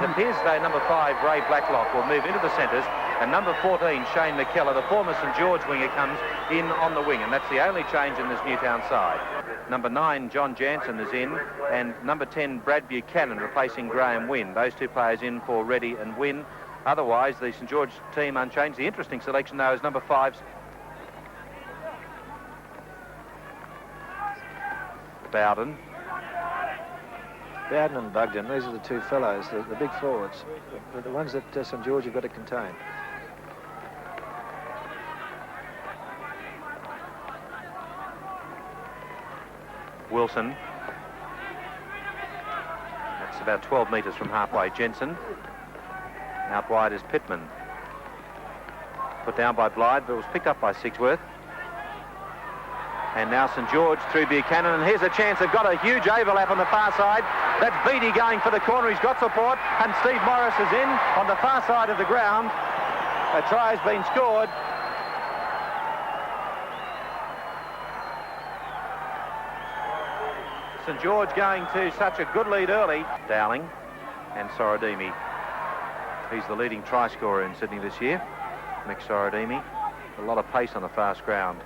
appears though number 5, Ray Blacklock, will move into the centres, and number 14, Shane McKellar, the former St George winger, comes in on the wing, and that's the only change in this Newtown side. Number 9, John Jansen, is in, and number 10, Brad Buchanan, replacing Graham Wynn. Those two players in for Reddy and Wynn. Otherwise, the St George team unchanged. The interesting selection, though, is number 5's Bowden. Bowden and Bugden, these are the two fellows, the big forwards, the ones that St George have got to contain. Wilson. That's about 12 metres from halfway. Jensen. Out wide is Pittman. Put down by Blythe, but it was picked up by Sigsworth. And now St George through Buchanan, and here's a chance. They've got a huge overlap on the far side. That's Beattie going for the corner. He's got support, and Steve Morris is in on the far side of the ground. A try has been scored. St George going to such a good lead early. Dowling and Sorodimi. He's the leading try scorer in Sydney this year. Mick Sorodimi. A lot of pace on the fast ground.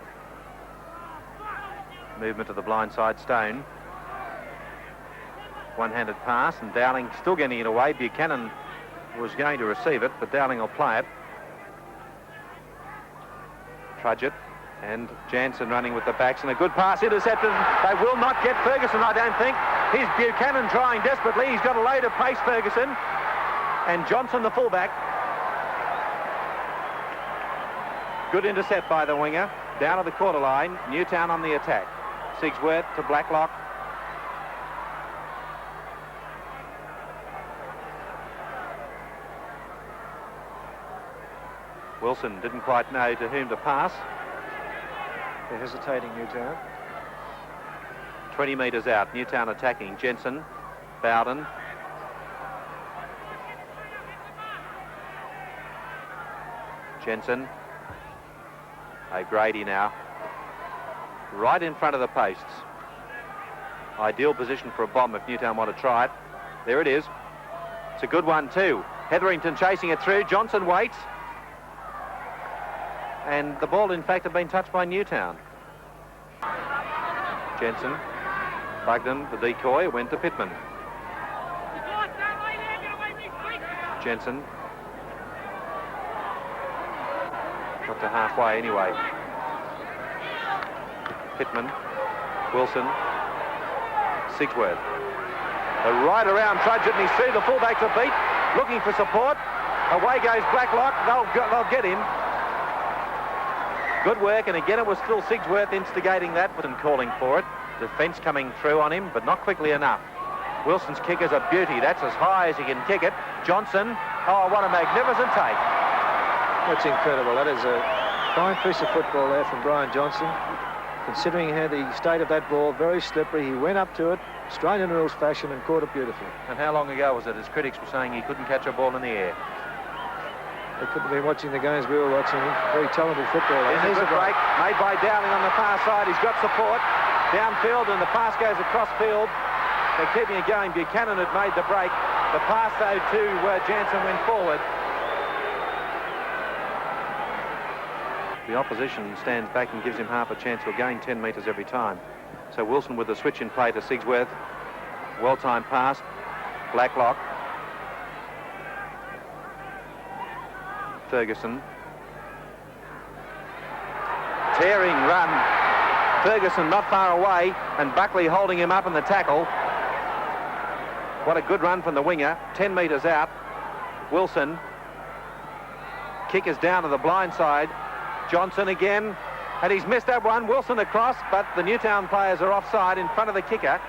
Movement to the blind side, Stone. One-handed pass, and Dowling still getting it away. Buchanan was going to receive it, but Dowling will play it. Trudgett and Jansen running with the backs, and a good pass intercepted. They will not get Ferguson, I don't think. Here's Buchanan trying desperately. He's got a load of pace, Ferguson. And Johnson, the fullback. Good intercept by the winger. Down to the quarter line. Newtown on the attack. Sigsworth to Blacklock. Wilson didn't quite know to whom to pass. They're hesitating, Newtown. 20 metres out. Newtown attacking. Jensen. Bowden. Jensen. O'Grady now. Right in front of the posts. Ideal position for a bomb if Newtown want to try it. There it is. It's a good one too. Hetherington chasing it through. Johnson waits. And the ball, in fact, had been touched by Newtown. Jensen. Bugden, the decoy, went to Pittman. Jensen. Got to halfway anyway. Pittman, Wilson, Sigsworth. They're right around Trudgett, and he's through. The fullbacks are beat, looking for support. Away goes Blacklock. They'll get him. Good work, and again it was still Sigsworth instigating that, but calling for it. Defence coming through on him, but not quickly enough. Wilson's kick is a beauty. That's as high as he can kick it. Johnson, oh, what a magnificent take. That's incredible. That is a fine piece of football there from Brian Johnson. Considering how the state of that ball, very slippery, he went up to it, Australian rules fashion, and caught it beautifully. And how long ago was it? His critics were saying he couldn't catch a ball in the air. They couldn't have been watching the games we were watching. Very talented football. Here's a break made by Dowling on the far side. He's got support downfield, and the pass goes across field. They're keeping it going. Buchanan had made the break. The pass, though, to Jansen went forward. The opposition stands back and gives him half a chance. He'll gain 10 metres every time. So Wilson with the switch in play to Sigsworth. Well-timed pass. Blacklock. Ferguson. Tearing run. Ferguson not far away, and Buckley holding him up in the tackle. What a good run from the winger. 10 metres out. Wilson. Kick is down to the blind side. Johnson again, and he's missed that one. Wilson across, but the Newtown players are offside in front of the kicker.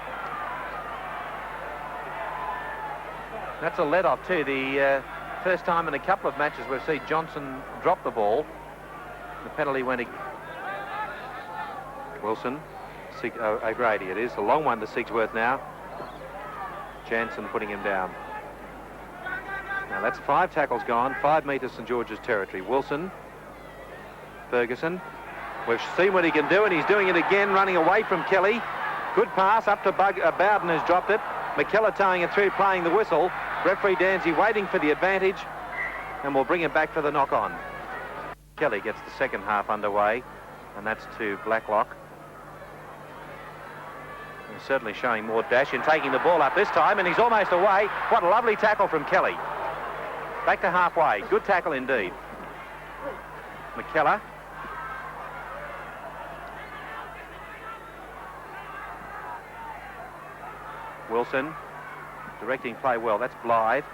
That's a let-off too. The first time in a couple of matches we've seen Johnson drop the ball. The penalty went. Wilson, O'Grady it is. A long one to Sigsworth now. Jansen putting him down. Now that's 5 tackles gone, 5 metres St George's territory. Wilson. Ferguson. We've seen what he can do, and he's doing it again, running away from Kelly. Good pass up to Bowden, who's dropped it. McKellar towing it through, playing the whistle. Referee Danzy waiting for the advantage, and we'll bring him back for the knock-on. Kelly gets the second half underway, and that's to Blacklock. He's certainly showing more dash in taking the ball up this time, and he's almost away. What a lovely tackle from Kelly. Back to halfway. Good tackle indeed. McKellar. Wilson directing play well. That's Blythe.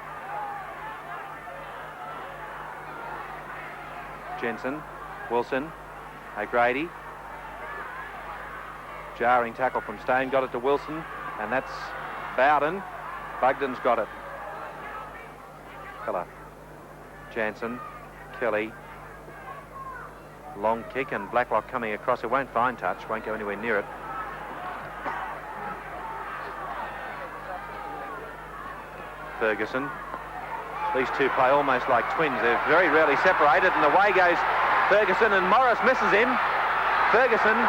Jensen. Wilson. O'Grady. Jarring tackle from Stone. Got it to Wilson. And that's Bowden. Bugden's got it. Keller. Jansen. Kelly. Long kick, and Blacklock coming across. It won't find touch. Won't go anywhere near it. Ferguson. These two play almost like twins. They're very rarely separated, and away goes Ferguson, and Morris misses him. Ferguson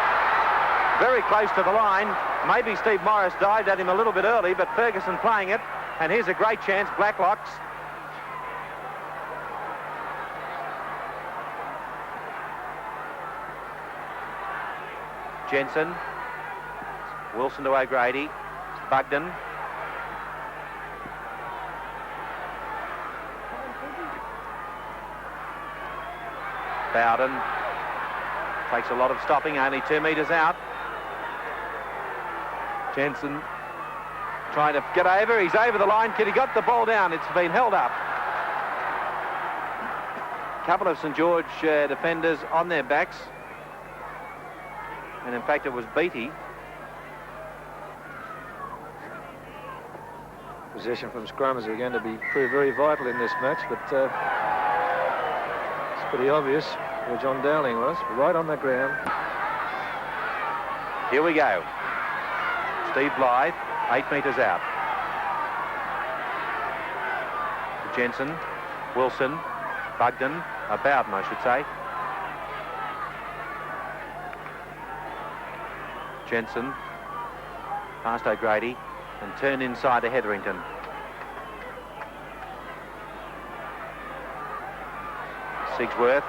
very close to the line. Maybe Steve Morris dived at him a little bit early, but Ferguson playing it, and here's a great chance. Blacklock's. Jensen. Wilson to O'Grady. Bugden. Bowden takes a lot of stopping, only 2 metres out. Jensen trying to get over. He's over the line. Kid, he got the ball down. It's been held up. A couple of St George defenders on their backs. And in fact, it was Beattie. Possession from scrummers are going to prove very vital in this match, but it's pretty obvious where John Dowling was, right on the ground. Here we go. Steve Blythe, 8 metres out. Jensen, Wilson, Bugden, Bowden, I should say. Jensen, past O'Grady, and turn inside to Hetherington. Sigsworth,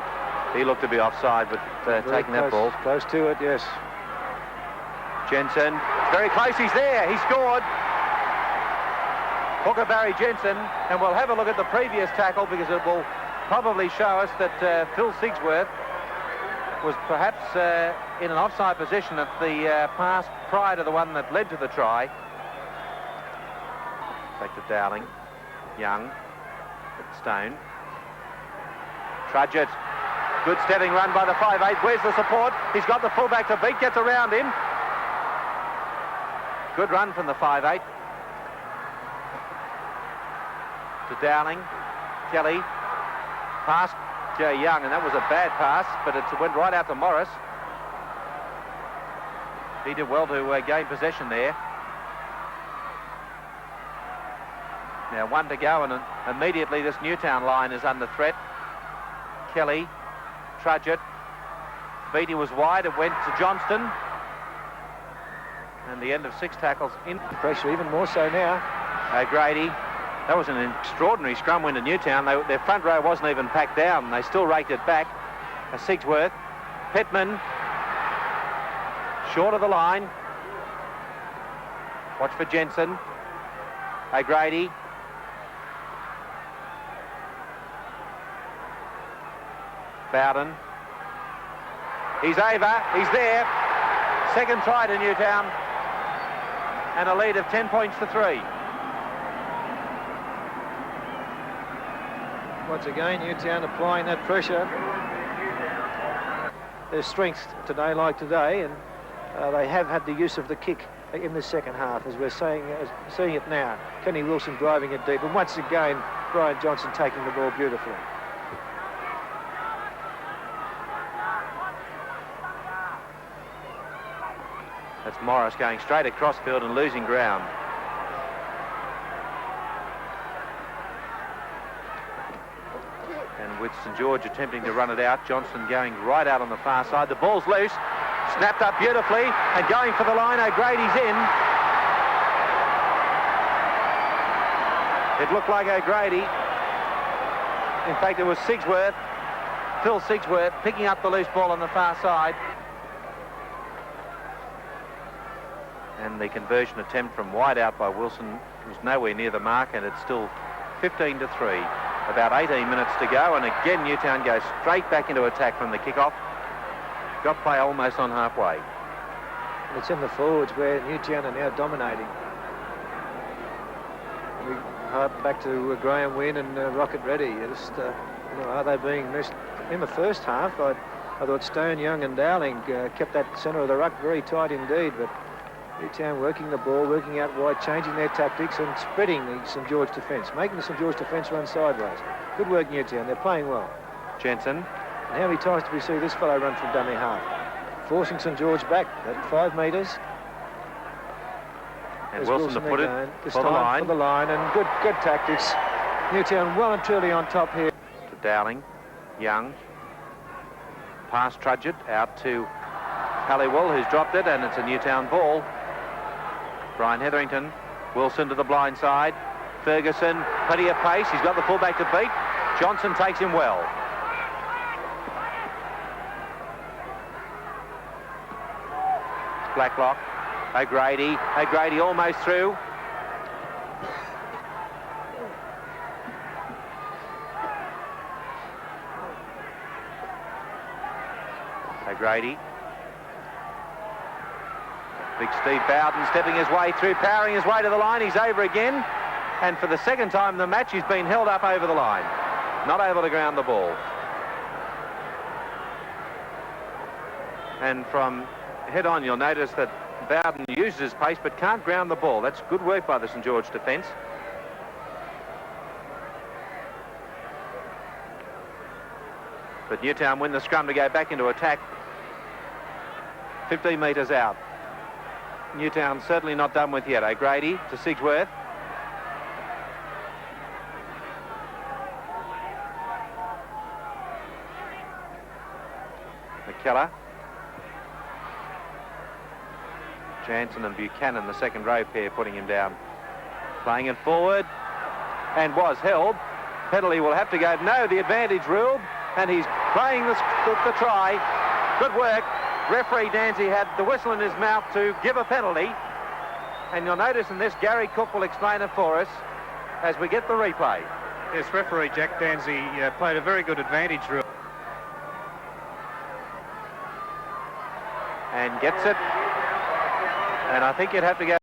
he looked to be offside, but taking that ball. Close to it, yes. Jensen, very close, he's there, he scored. Hooker Barry Jensen, and we'll have a look at the previous tackle because it will probably show us that Phil Sigsworth was perhaps in an offside position at the pass prior to the one that led to the try. Back to Dowling. Young. Stone. Trudgett. Good stepping run by the 5'8". Where's the support? He's got the fullback to beat. Gets around him. Good run from the 5'8". To Dowling. Kelly. Pass Young, and that was a bad pass, but it went right out to Morris. He did well to gain possession there. Now 1 to go, and immediately this Newtown line is under threat. Kelly, Trudgett. Beattie was wide, it went to Johnston. And the end of 6 tackles in. Pressure even more so now. O'Grady. That was an extraordinary scrum win to Newtown. Their front row wasn't even packed down. They still raked it back. Sigsworth. Pittman. Short of the line. Watch for Jensen. O'Grady. Bowden. He's over. He's there. Second try to Newtown. And a lead of 10 points to 3. Once again, Newtown applying that pressure. Their strength today, like today, and they have had the use of the kick in the second half, as we're seeing it now. Kenny Wilson driving it deep, and once again, Brian Johnson taking the ball beautifully. That's Morris going straight across field and losing ground. And with St George attempting to run it out, Johnston going right out on the far side. The ball's loose, snapped up beautifully, and going for the line. O'Grady's in. It looked like O'Grady. In fact, it was Sigsworth, Phil Sigsworth, picking up the loose ball on the far side. And the conversion attempt from wide out by Wilson was nowhere near the mark, and it's still 15-3. About 18 minutes to go, and again Newtown goes straight back into attack from the kickoff. Got play almost on halfway. And it's in the forwards where Newtown are now dominating. We hark back to Graham Wynn and Rocket Reddy. Just, are they being missed? In the first half, I thought Stone, Young and Dowling kept that centre of the ruck very tight indeed, but Newtown working the ball, working out wide, changing their tactics and spreading the St George defence, making the St George defence run sideways. Good work, Newtown. They're playing well. Jensen. And how many times do we see this fellow run from dummy half? Forcing St George back at 5 metres. And Wilson to put it for the line, and good tactics. Newtown well and truly on top here. To Dowling, Young. Pass Trudgett out to Halliwell, who's dropped it, and it's a Newtown ball. Brian Hetherington, Wilson to the blind side. Ferguson, plenty of pace. He's got the fullback to beat. Johnson takes him well. It's Blacklock. O'Grady. O'Grady almost through. O'Grady. Big Steve Bowden stepping his way through, powering his way to the line. He's over again. And for the second time in the match, he's been held up over the line. Not able to ground the ball. And from head on, you'll notice that Bowden uses his pace but can't ground the ball. That's good work by the St George defence. But Newtown win the scrum to go back into attack. 15 metres out. Newtown certainly not done with yet. O'Grady to Sigsworth. McKellar. Jansen and Buchanan, the second row pair, putting him down. Playing it forward, and was held. Penalty will have to go. No, the advantage ruled, and he's playing the try. Good work. Referee Dancy had the whistle in his mouth to give a penalty. And you'll notice in this, Gary Cook will explain it for us as we get the replay. Yes, referee Jack Dancy played a very good advantage rule. And gets it. And I think you'd have to go